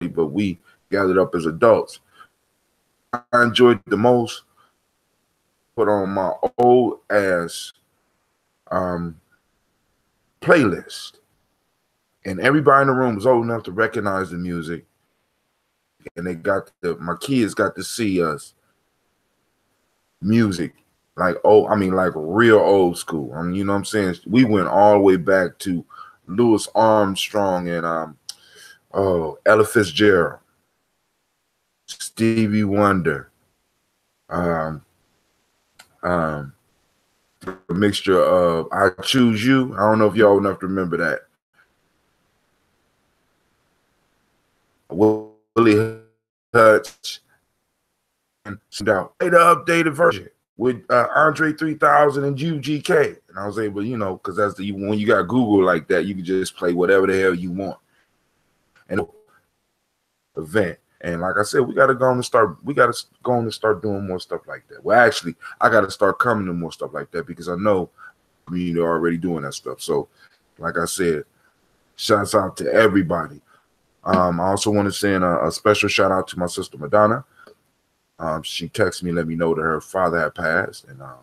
but we gathered up as adults. I enjoyed the most. Put on my old ass playlist, and everybody in the room was old enough to recognize the music, and my kids got to see us music like like real old school. You know what I'm saying? We went all the way back to Louis Armstrong and Ella Fitzgerald, Stevie Wonder, a mixture of I Choose You. I don't know if y'all enough to remember that. Willie Hutch and the updated version with Andre 3000 and UGK. And I was able, because that's when you got Google like that, you can just play whatever the hell you want. And event. And like I said, we gotta go and start doing more stuff like that. Well, actually, I gotta start coming to more stuff like that because I know they're already doing that stuff. So, like I said, shouts out to everybody. I also want to send a special shout out to my sister Madonna. She texted me and let me know that her father had passed, and I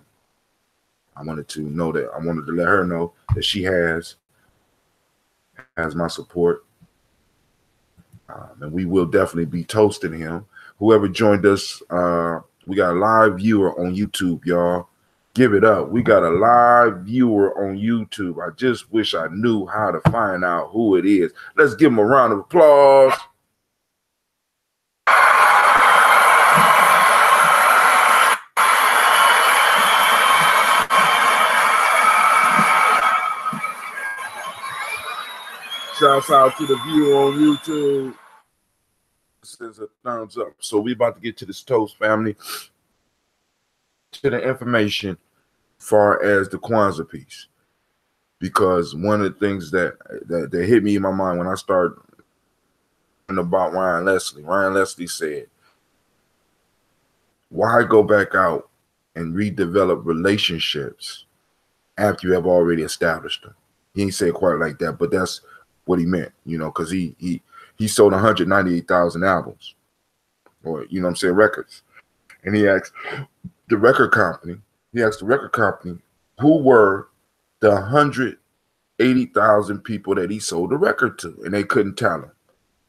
wanted to let her know that she has my support. And we will definitely be toasting him. Whoever joined us, we got a live viewer on YouTube, y'all. Give it up. We got a live viewer on YouTube. I just wish I knew how to find out who it is. Let's give him a round of applause. Shouts out to the viewer on YouTube. Says a thumbs up. So we about to get to this toast, family. To the information far as the Kwanzaa piece. Because one of the things that hit me in my mind when I started about Ryan Leslie said, why go back out and redevelop relationships after you have already established them? He ain't say it quite like that, but that's what he meant, because he sold 198,000 albums, or records. And he asked the record company, who were the 180,000 people that he sold the record to, and they couldn't tell him.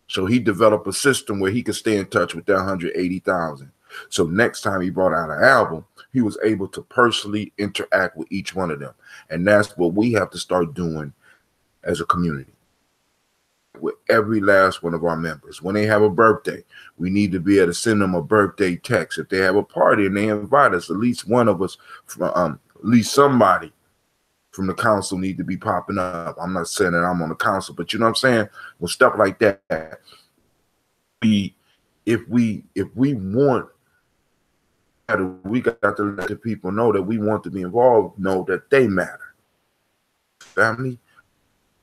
So he developed a system where he could stay in touch with that 180,000. So next time he brought out an album, he was able to personally interact with each one of them. And that's what we have to start doing as a community with every last one of our members. When they have a birthday, we need to be able to send them a birthday text. If they have a party and they invite us, at least one of us, at least somebody from the council need to be popping up. I'm not saying that I'm on the council, but you know what I'm saying? With stuff like that, if we want, we got to let the people know that we want to be involved, know that they matter. Family,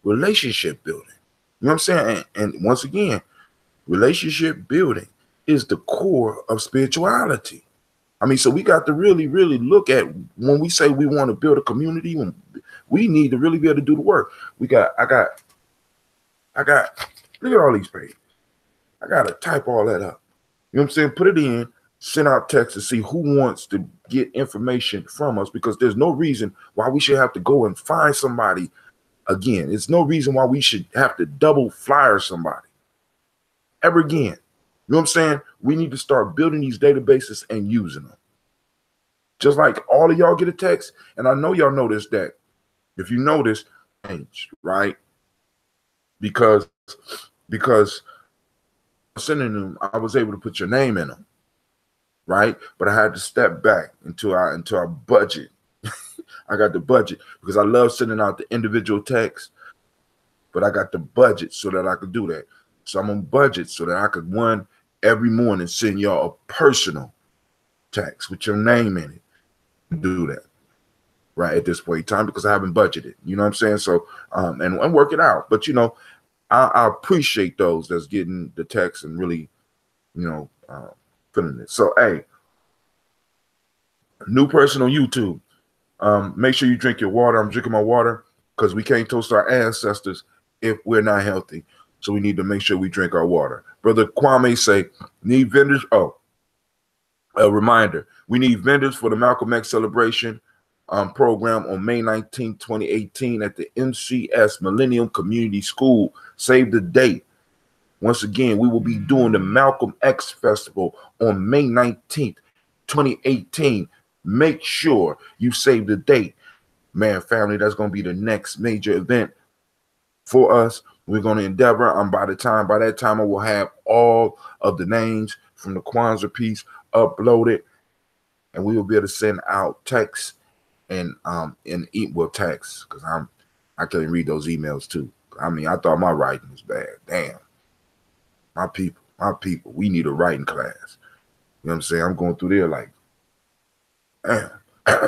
relationship building. You know what I'm saying? And once again, relationship building is the core of spirituality. So we got to really, really look at when we say we want to build a community, when we need to really be able to do the work. I got, look at all these pages. I got to type all that up. You know what I'm saying? Put it in, send out text to see who wants to get information from us, because there's no reason why we should have to go and find somebody again. It's no reason why we should have to double flyer somebody ever again. You know what I'm saying? We need to start building these databases and using them. Just like all of y'all get a text, and I know y'all noticed that. If you notice, right? Because sending them, I was able to put your name in them, right? But I had to step back into our budget. I got the budget because I love sending out the individual text, but I got the budget so that I could do that. So I'm on budget so that I could, every morning send y'all a personal text with your name in it. Do that right at this point in time because I haven't budgeted. You know what I'm saying? So and work it out. But I appreciate those that's getting the text and really, feeling it. So hey, new person on YouTube. Make sure you drink your water. I'm drinking my water because we can't toast our ancestors if we're not healthy. So we need to make sure we drink our water. Brother Kwame say, need vendors. Oh, a reminder, we need vendors for the Malcolm X celebration program on May 19, 2018 at the MCS Millennium Community School. Save the date. Once again, we will be doing the Malcolm X Festival on May 19th, 2018. Make sure you save the date. Man, family, that's going to be the next major event for us. We're going to endeavor. By that time, I will have all of the names from the Kwanzaa piece uploaded, and we will be able to send out texts and text, because I can't read those emails too. I mean, I thought my writing was bad. Damn. My people, we need a writing class. You know what I'm saying? I'm going through there like, damn,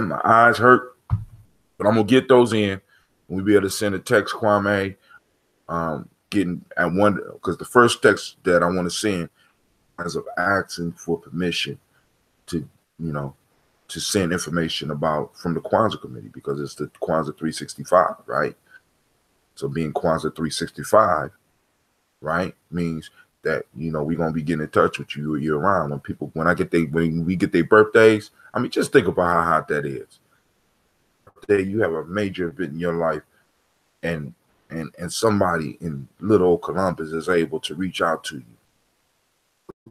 my eyes hurt, but I'm gonna get those in. We'll be able to send a text, Kwame, getting at one, because the first text that I want to send is of asking for permission to, to send information from the Kwanzaa committee, because it's the Kwanzaa 365, right? So being Kwanzaa 365, right, means that we're gonna be getting in touch with you year round. When we get their birthdays, I mean, just think about how hot that is. You have a major event in your life, and somebody in little old Columbus is able to reach out to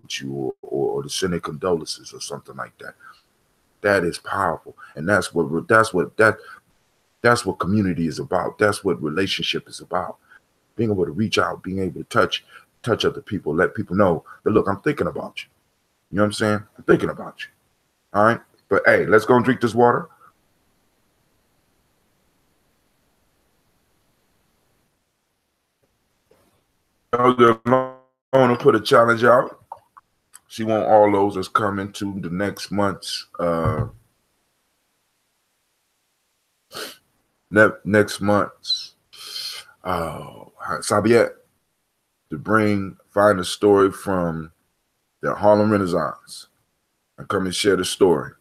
you, or to send their condolences or something like that. That is powerful, and that's what community is about. That's what relationship is about. Being able to reach out, being able to touch other people, let people know that, look, I'm thinking about you. You know what I'm saying? I'm thinking about you. All right. But hey, let's go and drink this water. I want to put a challenge out. She want all those that's coming to the next month's Sabiet, to find a story from the Harlem Renaissance and come and share the story.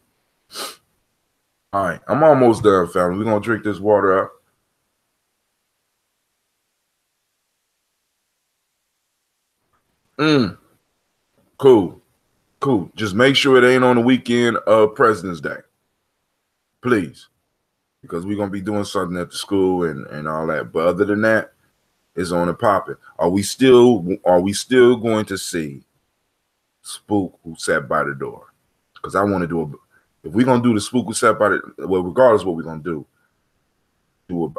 All right, I'm almost done, family. We're gonna drink this water up. Cool. Just make sure it ain't on the weekend of President's Day, please, because we're gonna be doing something at the school and all that. But other than that, it's on and popping. Are we still going to see Spook Who Sat by the Door? Because I want to do if we're gonna do the Spook Who Sat by the, well, regardless of what we're gonna do,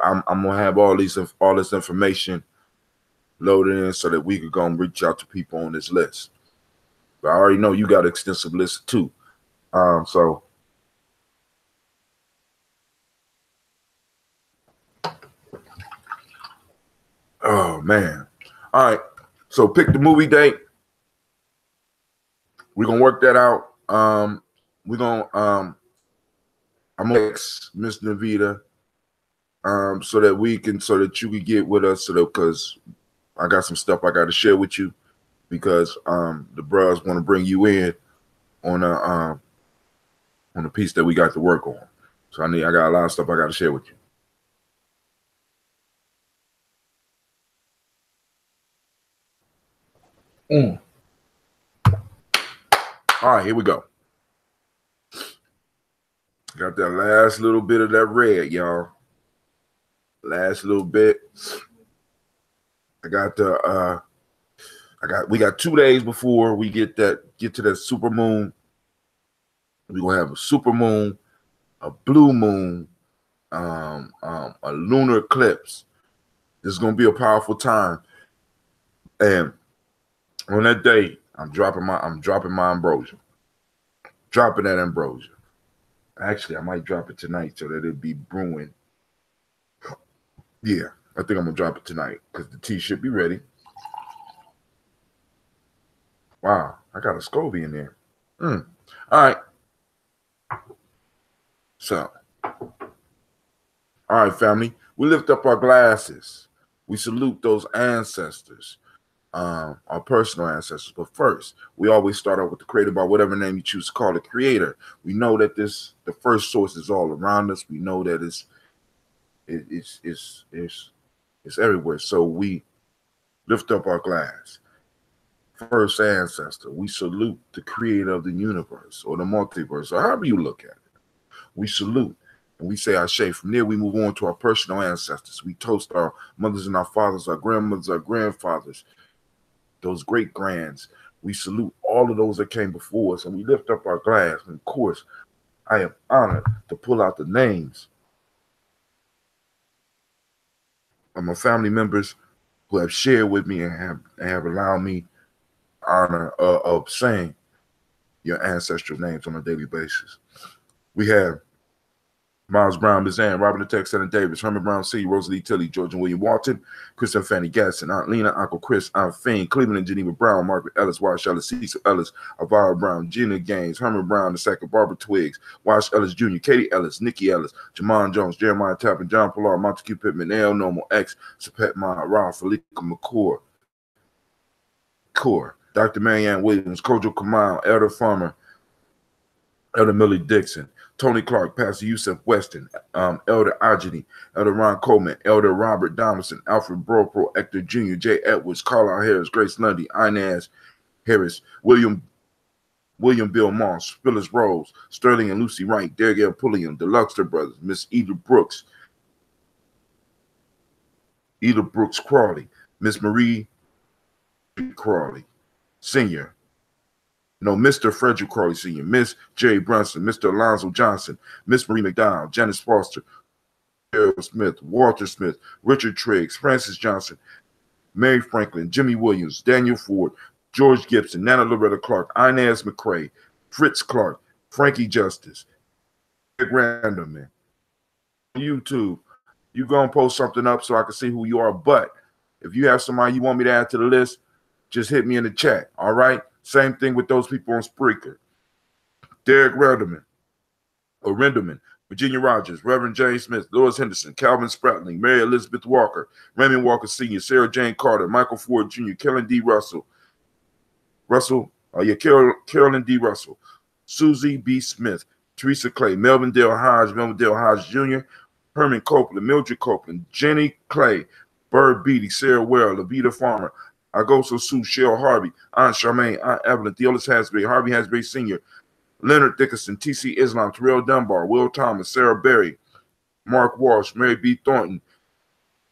I'm gonna have all this information loaded in so that we could go and reach out to people on this list. But I already know you got an extensive list too. So oh man. All right. So pick the movie date. We're gonna work that out. I'm gonna text Miss Navita so that you can get with us, because I got some stuff I gotta share with you, because the bros want to bring you in on a piece that we got to work on. So I got a lot of stuff I got to share with you. All right, here we go. Got that last little bit of that red, y'all. Last little bit. We got 2 days before we get to that super moon. We're gonna have a super moon, a blue moon, a lunar eclipse. This is gonna be a powerful time. And on that day, I'm dropping my ambrosia. Dropping that ambrosia. Actually, I might drop it tonight so that it'll be brewing. Yeah, I think I'm gonna drop it tonight because the tea should be ready. Wow, I got a SCOBY in there. All right. So, all right, family. We lift up our glasses. We salute those ancestors, our personal ancestors. But first, we always start out with the creator, by whatever name you choose to call it, creator. We know that the first source is all around us. We know that it's everywhere. So we Lift up our glass. First ancestor, we salute the creator of the universe or the multiverse, or however you look at it. We salute and we say Ashe. From there, we move on to our personal ancestors. We toast our mothers and our fathers, our grandmothers, our grandfathers, those great grands. We salute all of those that came before us, and we lift up our glass. And of course, I am honored to pull out the names of my family members who have shared with me and have allowed me honor of saying your ancestral names on a daily basis. We have Miles Brown, Bizanne, Robert the Tex, Senator Davis, Herman Brown C., Rosalie Tilley, George and William Walton, Chris and Fanny Gasson, Aunt Lena, Uncle Chris, Aunt Fane, Cleveland and Geneva Brown, Margaret Ellis, Wash Ellis, Cecil Ellis, Avara Brown, Gina Gaines, Herman Brown II, Barbara Twiggs, Wash Ellis Jr., Katie Ellis, Nikki Ellis, Jamon Jones, Jeremiah Tappan, John Pilar, Montague Pittman, L. Normal X, Sapet Ma, Ralph, Felika McCord, Dr. Marianne Williams, Kojo Kamal, Elder Farmer, Elder Millie Dixon, Tony Clark, Pastor Yusuf Weston, Elder Ajani, Elder Ron Coleman, Elder Robert Donaldson, Alfred Bropro, Hector Jr., J. Edwards, Carlisle Harris, Grace Lundy, Inez Harris, William Bill Moss, Phyllis Rose, Sterling and Lucy Wright, Derek L. Pulliam, the Luxter Brothers, Miss Eda Brooks Crawley, Miss Marie Crawley, Sr., Mr. Frederick Crawley Sr., Miss Jerry Brunson, Mr. Alonzo Johnson, Miss Marie McDonald, Janice Foster, Harold Smith, Walter Smith, Richard Triggs, Francis Johnson, Mary Franklin, Jimmy Williams, Daniel Ford, George Gibson, Nana Loretta Clark, Inez McCrae, Fritz Clark, Frankie Justice, Greg Randerman. YouTube, you go and post something up so I can see who you are. But if you have somebody you want me to add to the list, just hit me in the chat, all right? Same thing with those people on Spreaker. Derek Renderman, Virginia Rogers, Reverend James Smith, Lois Henderson, Calvin Spratling, Mary Elizabeth Walker, Raymond Walker Sr., Sarah Jane Carter, Michael Ford Jr., Carolyn D. Carolyn D. Russell, Susie B. Smith, Teresa Clay, Melvin Dale Hodge Jr., Herman Copeland, Mildred Copeland, Jenny Clay, Bird Beatty, Sarah Well, Levita Farmer, Agoso Sue, Cheryl Harvey, Aunt Charmaine, Aunt Evelyn, Theolis Hasbury, Harvey Hasbury Sr., Leonard Dickinson, T.C. Islam, Terrell Dunbar, Will Thomas, Sarah Berry, Mark Walsh, Mary B. Thornton,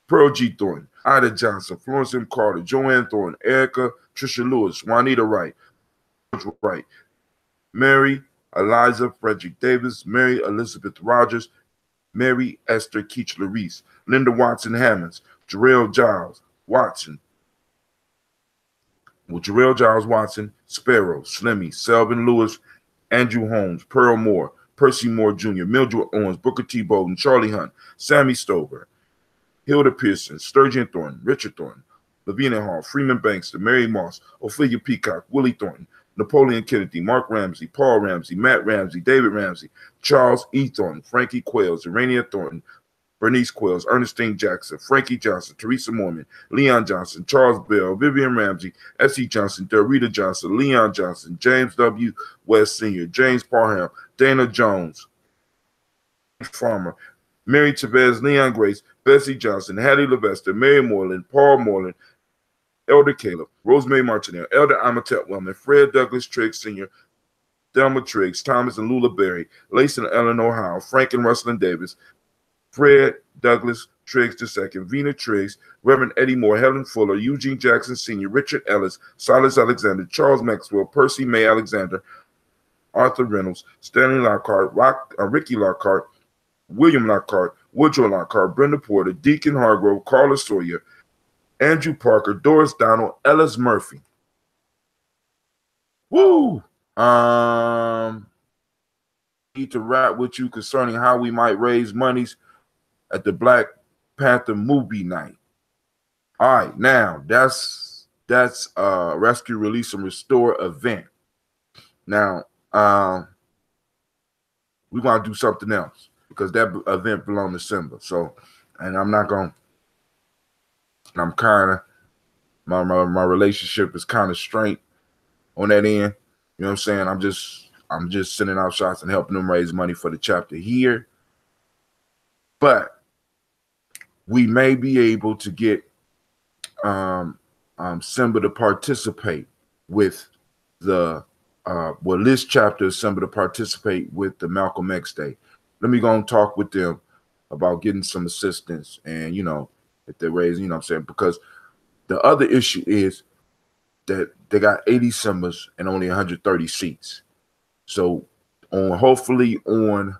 Pearl G. Thornton, Ida Johnson, Florence M. Carter, Joanne Thornton, Erica, Trisha Lewis, Juanita Wright, Mary Eliza Frederick Davis, Mary Elizabeth Rogers, Mary Esther Keechler Reese, Linda Watson Hammonds, Jarrell Giles Watson, Sparrow, Slimmy, Selvin Lewis, Andrew Holmes, Pearl Moore, Percy Moore Jr., Mildred Owens, Booker T. Bowden, Charlie Hunt, Sammy Stover, Hilda Pearson, Sturgeon Thornton, Richard Thornton, Lavina Hall, Freeman Bankster, Mary Moss, Ophelia Peacock, Willie Thornton, Napoleon Kennedy, Mark Ramsey, Paul Ramsey, Matt Ramsey, David Ramsey, Charles E. Thornton, Frankie Quails, Urania Thornton, Bernice Quills, Ernestine Jackson, Frankie Johnson, Teresa Mormon, Leon Johnson, Charles Bell, Vivian Ramsey, S.E. Johnson, Dorita Johnson, Leon Johnson, James W. West Sr., James Parham, Dana Jones, Farmer, Mary Chavez, Leon Grace, Bessie Johnson, Hattie Levester, Mary Moreland, Paul Moreland, Elder Caleb, Rosemary Martinez, Elder Amatet Wellman, Fred Douglas Triggs Sr., Delma Triggs, Thomas and Lula Berry, Lace and Eleanor Howe, Frank and Russell Davis, Fred Douglas Triggs II, Vena Triggs, Reverend Eddie Moore, Helen Fuller, Eugene Jackson Sr., Richard Ellis, Silas Alexander, Charles Maxwell, Percy May Alexander, Arthur Reynolds, Stanley Lockhart, Ricky Lockhart, William Lockhart, Woodrow Lockhart, Brenda Porter, Deacon Hargrove, Carla Sawyer, Andrew Parker, Doris Donald, Ellis Murphy. Woo! Need to rap with you concerning how we might raise monies at the Black Panther movie night. All right, now that's Rescue, Release, and Restore event. Now, we're gonna do something else because that event belongs to Simba. So, and I'm not gonna. I'm kind of my relationship is kind of strained on that end. You know what I'm saying? I'm just sending out shots and helping them raise money for the chapter here. But we may be able to get Simba to participate with the this chapter is Simba to participate with the Malcolm X Day. Let me go and talk with them about getting some assistance, and if they're raising, I'm saying, because the other issue is that they got 80 Simbas and only 130 seats. So hopefully on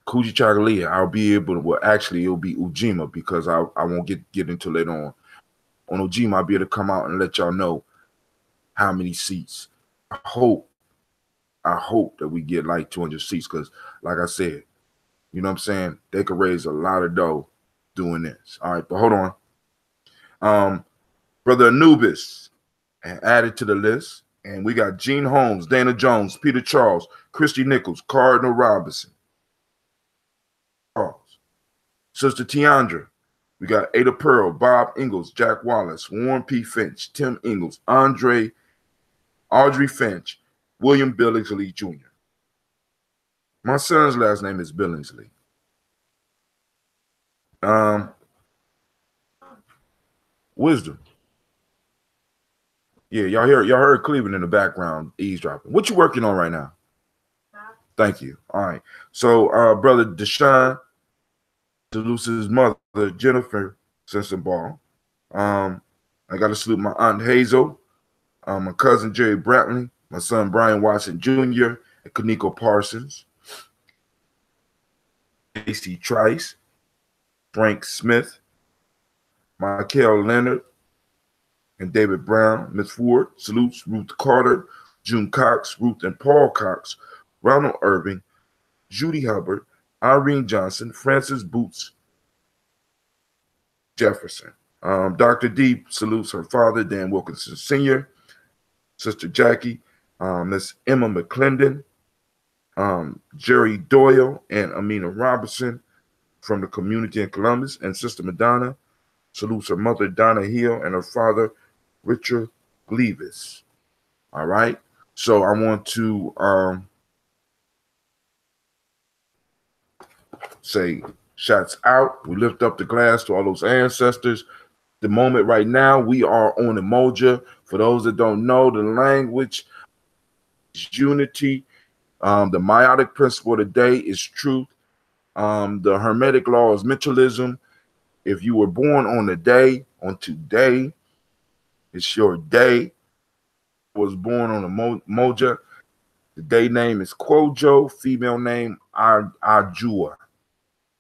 Kujichagulia, I'll be able to, well, actually it'll be Ujima, because I won't get into later on. On Ujima, I'll be able to come out and let y'all know how many seats. I hope that we get like 200 seats, because like I said, you know what I'm saying, they could raise a lot of dough doing this. All right, but hold on. Brother Anubis added to the list, and we got Gene Holmes, Dana Jones, Peter Charles, Christy Nichols, Cardinal Robinson, Charles, Sister Tiandra. We got Ada Pearl, Bob Ingalls, Jack Wallace, Warren P. Finch, Tim Ingalls, Audrey Finch, William Billingsley Jr. My son's last name is Billingsley. Wisdom. Yeah, y'all heard Cleveland in the background eavesdropping. What you working on right now? Thank you. All right. So brother Deshaun salutes his mother, Jennifer Sensenball. I got to salute my aunt Hazel, my cousin Jerry Brantley, my son Brian Watson Jr., and Kaneko Parsons, Casey Trice, Frank Smith, Michael Leonard, and David Brown. Miss Ford salutes Ruth Carter, June Cox, Ruth and Paul Cox, Ronald Irving, Judy Hubbard, Irene Johnson, Francis Boots Jefferson. Dr. D salutes her father, Dan Wilkinson Sr., Sister Jackie, Miss Emma McClendon, Jerry Doyle, and Amina Robinson from the community in Columbus, and Sister Madonna salutes her mother, Donna Hill, and her father, Richard Gleavis. All right. So I want to say shots out. We lift up the glass to all those ancestors. The moment right now, we are on Umoja. For those that don't know, the language is unity. The meiotic principle of the day is truth. The hermetic law is mentalism. If you were born on today, it's your day. Was born on Umoja. The day name is Kwojo, female name Ajua.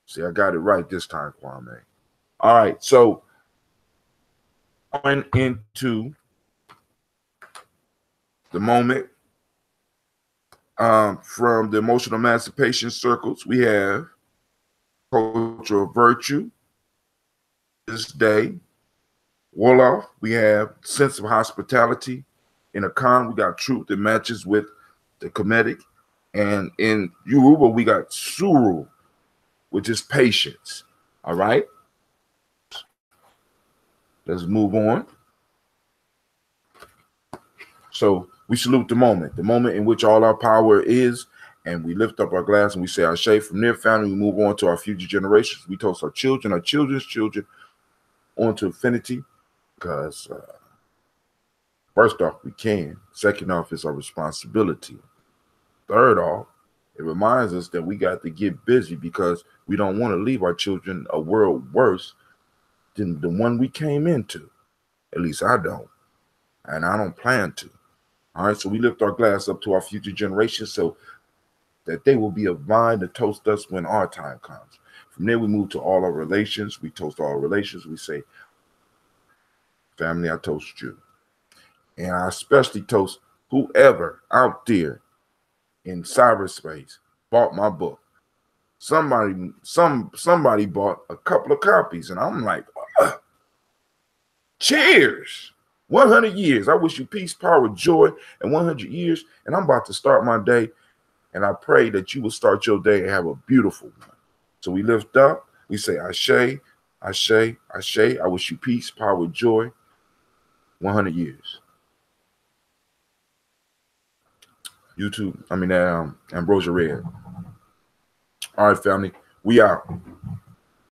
See, I got it right this time, Kwame. All right, so going into the moment from the emotional emancipation circles, we have culture of virtue. This day, Wolof, we have sense of hospitality. In Akan, we got truth that matches with the Kemetic. And in Yoruba, we got Suru, which is patience. All right. Let's move on. So we salute the moment in which all our power is, and we lift up our glass and we say Ashe. From their family, we move on to our future generations. We toast our children, our children's children, on to infinity, because first off, we can. Second off, it's our responsibility. Third off, it reminds us that we got to get busy, because we don't want to leave our children a world worse than the one we came into. At least I don't. And I don't plan to. All right, so we lift our glass up to our future generations so that they will be of mind to toast us when our time comes. From there, we move to all our relations. We toast all our relations. We say, family, I toast you. And I especially toast whoever out there in cyberspace bought my book. Somebody bought a couple of copies, and I'm like, cheers. 100 years. I wish you peace, power, joy, and 100 years. And I'm about to start my day, and I pray that you will start your day and have a beautiful one. So we lift up. We say, Ashe, Ashe, Ashe. I wish you peace, power, joy, 100 years. YouTube, Ambrosia Red. All right, family, we out.